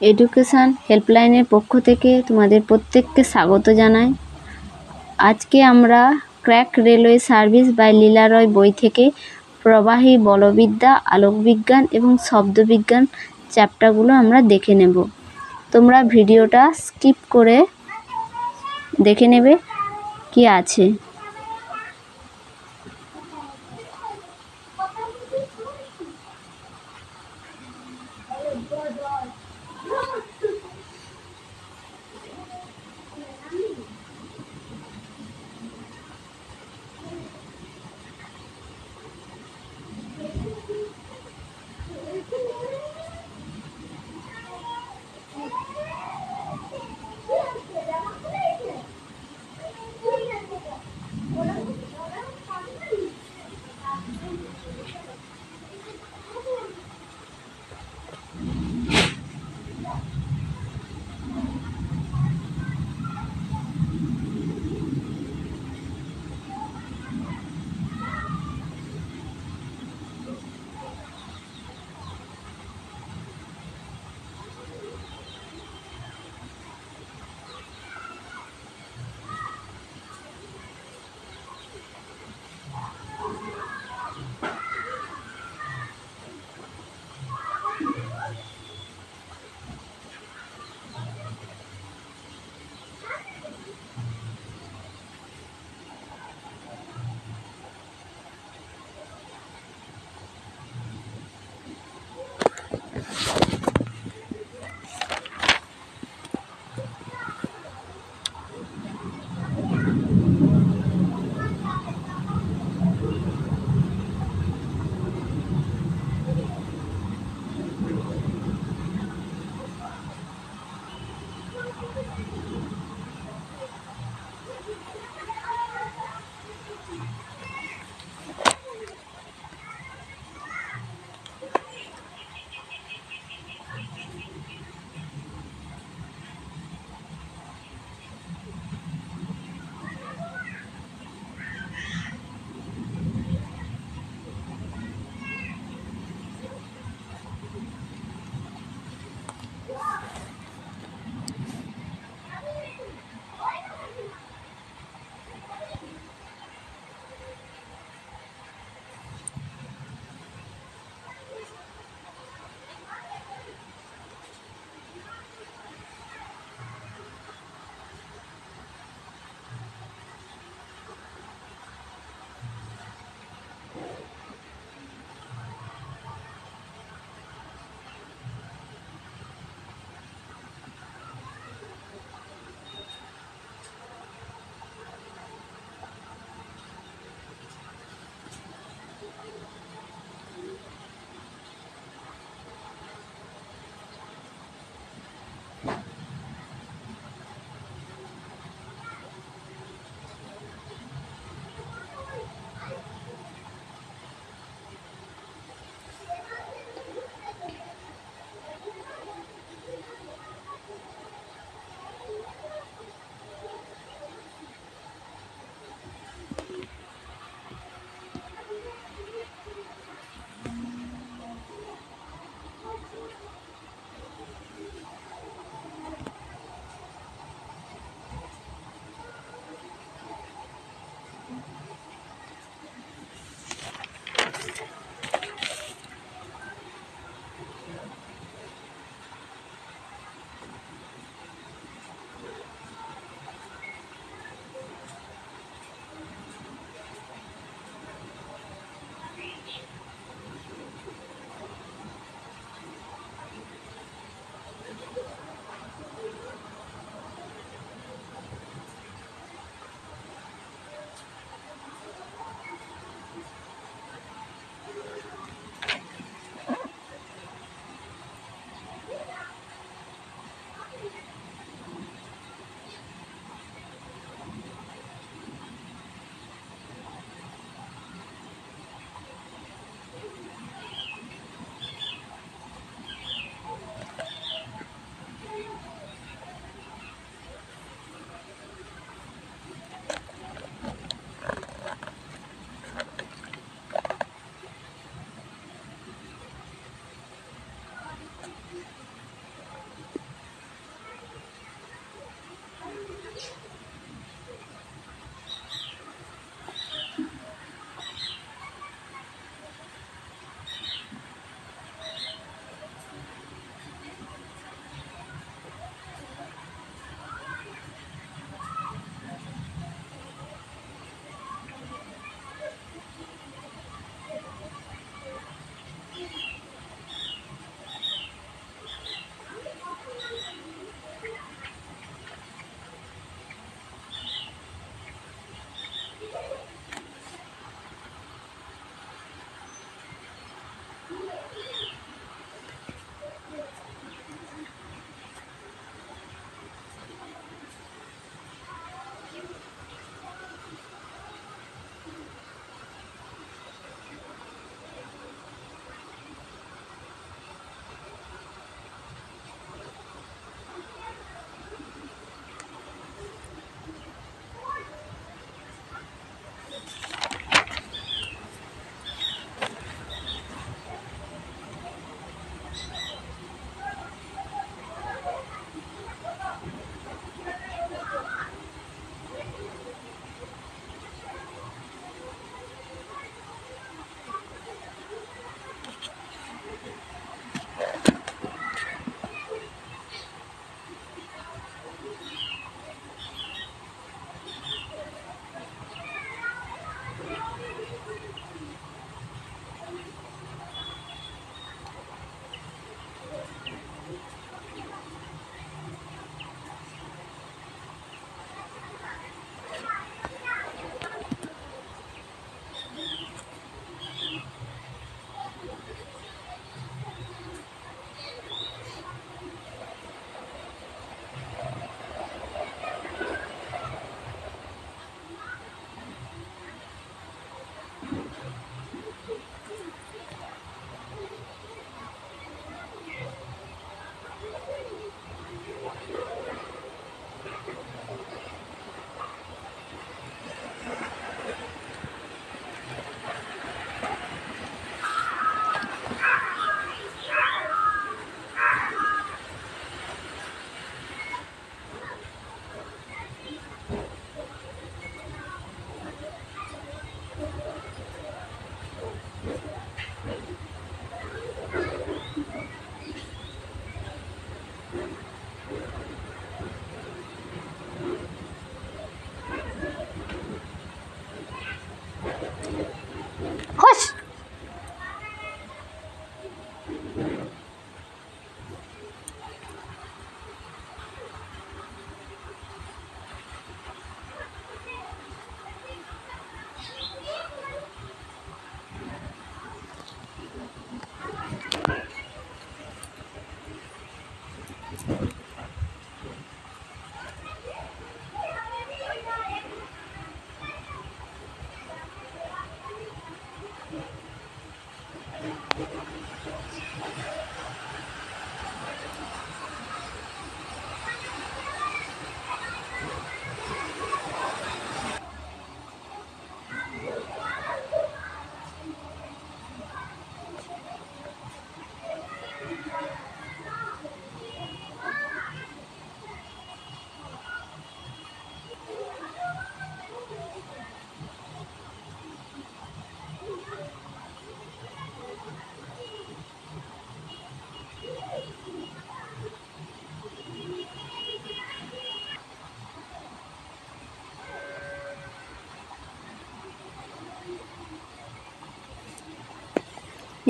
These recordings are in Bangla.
এডুকেশন হেল্পলাইনের পক্ষ থেকে তোমাদের প্রত্যেককে স্বাগত জানাই। আজকে আমরা ক্র্যাক রেলওয়ে সার্ভিস বাই লীলা রয় বই থেকে প্রবাহী বলবিদ্যা, আলোকবিজ্ঞান এবং শব্দবিজ্ঞান চ্যাপ্টারগুলো আমরা দেখে নেব। তোমরা ভিডিওটা স্কিপ করে দেখে নেবে কি আছে।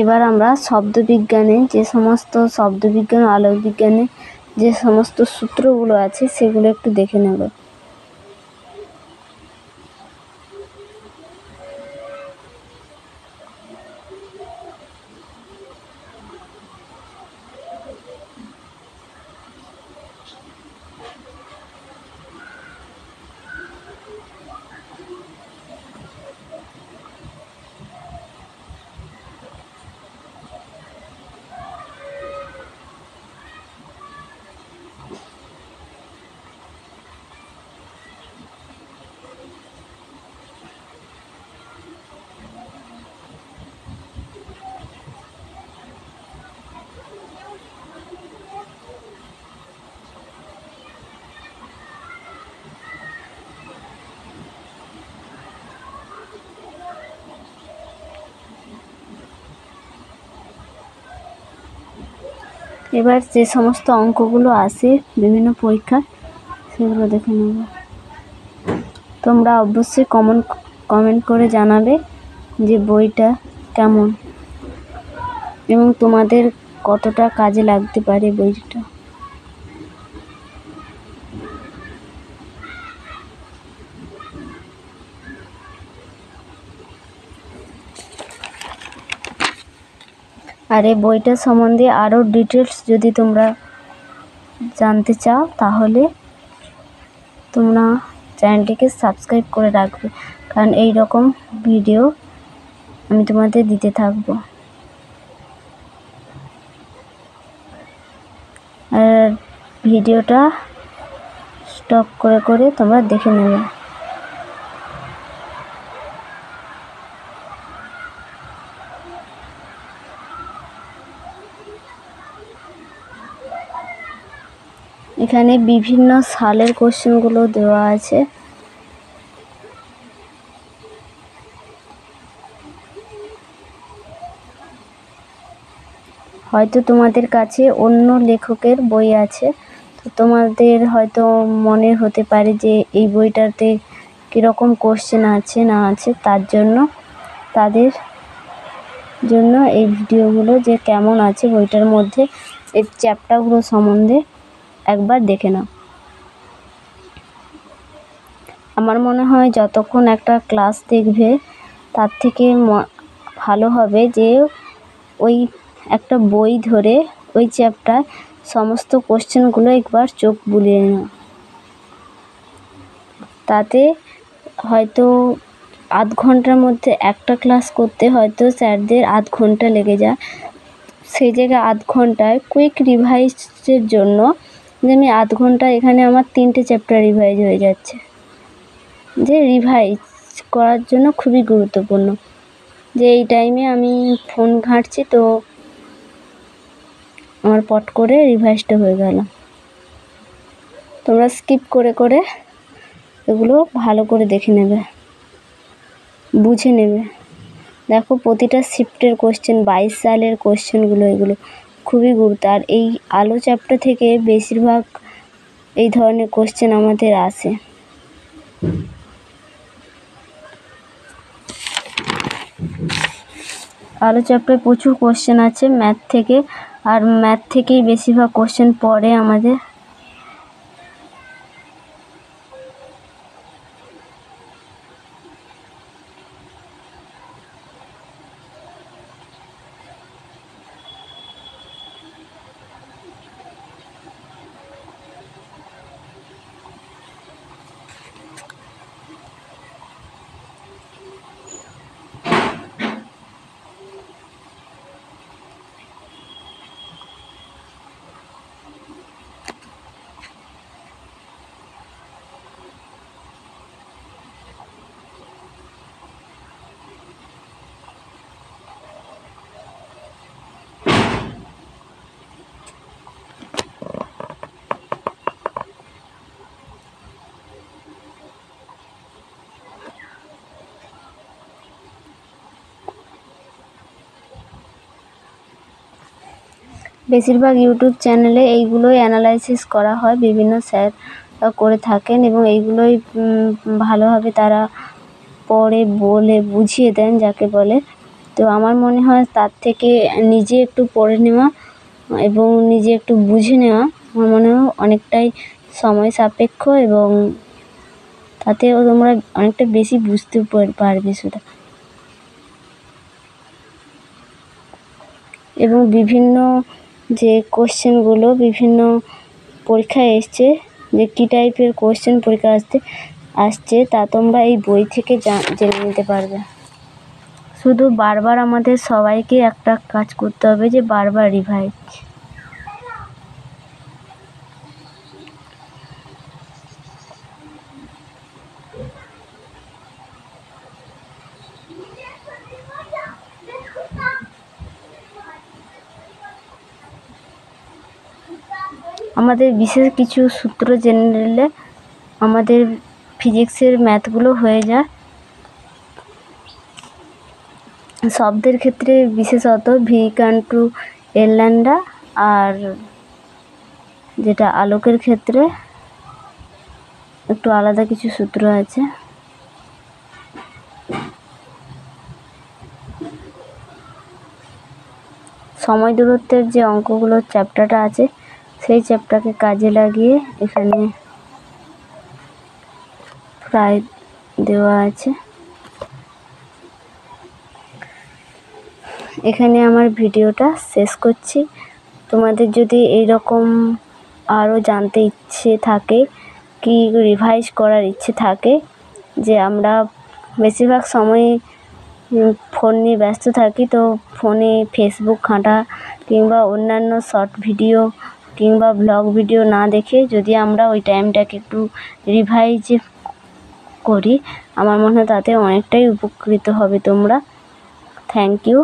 এবার আমরা শব্দবিজ্ঞানে যে সমস্ত শব্দবিজ্ঞান ও আলোক বিজ্ঞানে যে সমস্ত সূত্রগুলো আছে সেগুলো একটু দেখে নেব। এবার যে সমস্ত অঙ্কগুলো আসে বিভিন্ন পরীক্ষায় সেগুলো দেখে নেব। তোমরা অবশ্যই কমেন্ট করে জানাবে যে বইটা কেমন এবং তোমাদের কতটা কাজে লাগতে পারে বইটা। আর এই বইটা সম্বন্ধে আরও ডিটেলস যদি তোমরা জানতে চাও তাহলে তোমরা চ্যানেলটিকে সাবস্ক্রাইব করে রাখবে, কারণ এই রকম ভিডিও আমি তোমাদের দিতে থাকবো। আর ভিডিওটা স্টপ করে করে তোমরা দেখে নেবে। এখানে বিভিন্ন সালের কোশ্চেনগুলো দেওয়া আছে। হয়তো তোমাদের কাছে অন্য লেখকের বই আছে, তো তোমাদের হয়তো মনে হতে পারে যে এই বইটাতে কীরকম কোশ্চেন আছে না আছে, তাদের জন্য এই ভিডিওগুলো যে কেমন আছে বইটার মধ্যে এই চ্যাপ্টারগুলো সম্বন্ধে একবার দেখে নাও। আমার মনে হয় যতক্ষণ একটা ক্লাস দেখবে তার থেকে ভালো হবে যে ওই একটা বই ধরে ওই চ্যাপ্টার সমস্ত কোশ্চেনগুলো একবার চোখ বুলিয়ে নাও। তাতে হয়তো আধ ঘন্টার মধ্যে একটা ক্লাস করতে হয়তো স্যারদের আধ ঘন্টা লেগে যায়, সেই জায়গায় আধ ঘন্টায় কুইক রিভাইজের জন্য যে আমি আধ ঘন্টা এখানে আমার 3টে চ্যাপ্টার রিভাইজ হয়ে যাচ্ছে, যে রিভাইজ করার জন্য খুবই গুরুত্বপূর্ণ। যে এই টাইমে আমি ফোন ঘাঁটছি তো আমার পট করে রিভাইজটা হয়ে গেল। তোমরা স্কিপ করে করে এগুলো ভালো করে দেখে নেবে, বুঝে নেবে। দেখো প্রতিটা শিফটের কোশ্চেন 22 সালের কোশ্চেনগুলো, এগুলো খুবই গুরুত্ব। আর এই আলো চ্যাপ্টার থেকে বেশিরভাগ এই ধরনের কোশ্চেন আমাদের আসে। আলো চ্যাপ্টারে প্রচুর কোশ্চেন আছে ম্যাথ থেকে, আর ম্যাথ থেকেই বেশিরভাগ কোশ্চেন পড়ে আমাদের। বেশিরভাগ ইউটিউব চ্যানেলে এইগুলোই অ্যানালাইসিস করা হয়, বিভিন্ন স্যার করে থাকেন এবং এইগুলোই ভালোভাবে তারা পড়ে বলে বুঝিয়ে দেন যাকে বলে। তো আমার মনে হয় তার থেকে নিজে একটু পড়ে নেওয়া এবং নিজে একটু বুঝে নেওয়া আমার মনে হয় অনেকটাই সময় সাপেক্ষ, এবং তাতেও তোমরা অনেকটা বেশি বুঝতে পারবে সেটা। এবং বিভিন্ন যে কোশ্চেনগুলো বিভিন্ন পরীক্ষায় এসছে, যে কী টাইপের কোশ্চেন পরীক্ষা আসছে তা তোমরা এই বই থেকে জেনে নিতে পারবে। শুধু বারবার আমাদের সবাইকে একটা কাজ করতে হবে, যে বারবার রিভাইজ। আমাদের বিশেষ কিছু সূত্র জেনে নিলে আমাদের ফিজিক্সের ম্যাথগুলো হয়ে যায়। শব্দের ক্ষেত্রে বিশেষত v=l ল্যামডা, আর যেটা আলোকের ক্ষেত্রে একটু আলাদা কিছু সূত্র আছে। সময় দূরত্বের যে অঙ্কগুলোর চ্যাপ্টারটা আছে সেই চ্যাপ্টারকে কাজে লাগিয়ে এখানে প্রায় দেওয়া আছে। এখানে আমার ভিডিওটা শেষ করছি। তোমাদের যদি এই রকম আরও জানতে ইচ্ছে থাকে কি রিভাইজ করার ইচ্ছে থাকে, যে আমরা বেশিরভাগ সময় ফোন নিয়ে ব্যস্ত থাকি, তো ফোনে ফেসবুক ঘাঁটা কিংবা অন্যান্য শর্ট ভিডিও কিংবা ব্লগ ভিডিও না দেখে যদি আমরা ওই টাইমটাকে একটু রিভাইজ করি, আমার মনে হয় তাতে অনেকটাই উপকৃত হবে তোমরা। Thank you.